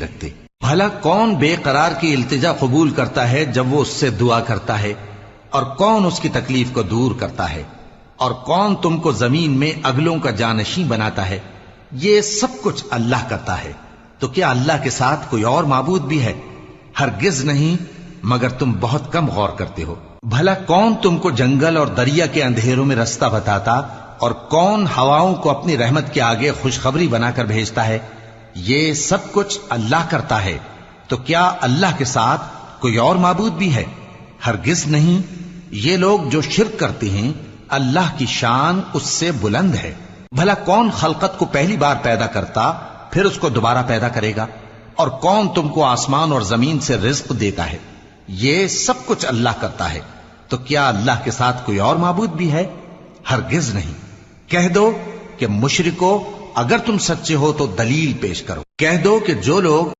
رکھتے۔ بھلا کون بے قرار کی التجا قبول کرتا ہے جب وہ اس سے دعا کرتا ہے، اور کون اس کی تکلیف کو دور کرتا ہے، اور کون تم کو زمین میں اگلوں کا جانشین بناتا ہے؟ یہ سب کچھ اللہ کرتا ہے، تو کیا اللہ کے ساتھ کوئی اور معبود بھی ہے؟ ہرگز نہیں، مگر تم بہت کم غور کرتے ہو۔ بھلا کون تم کو جنگل اور دریا کے اندھیروں میں رستہ بتاتا، اور کون ہواؤں کو اپنی رحمت کے آگے خوشخبری بنا کر بھیجتا ہے؟ یہ سب کچھ اللہ کرتا ہے، تو کیا اللہ کے ساتھ کوئی اور معبود بھی ہے؟ ہرگز نہیں۔ یہ لوگ جو شرک کرتے ہیں اللہ کی شان اس سے بلند ہے۔ بھلا کون خلقت کو پہلی بار پیدا کرتا پھر اس کو دوبارہ پیدا کرے گا؟ اور کون تم کو آسمان اور زمین سے رزق دیتا ہے؟ یہ سب کچھ اللہ کرتا ہے، تو کیا اللہ کے ساتھ کوئی اور معبود بھی ہے؟ ہرگز نہیں۔ کہہ دو کہ مشرکو، اگر تم سچے ہو تو دلیل پیش کرو۔ کہہ دو کہ جو لوگ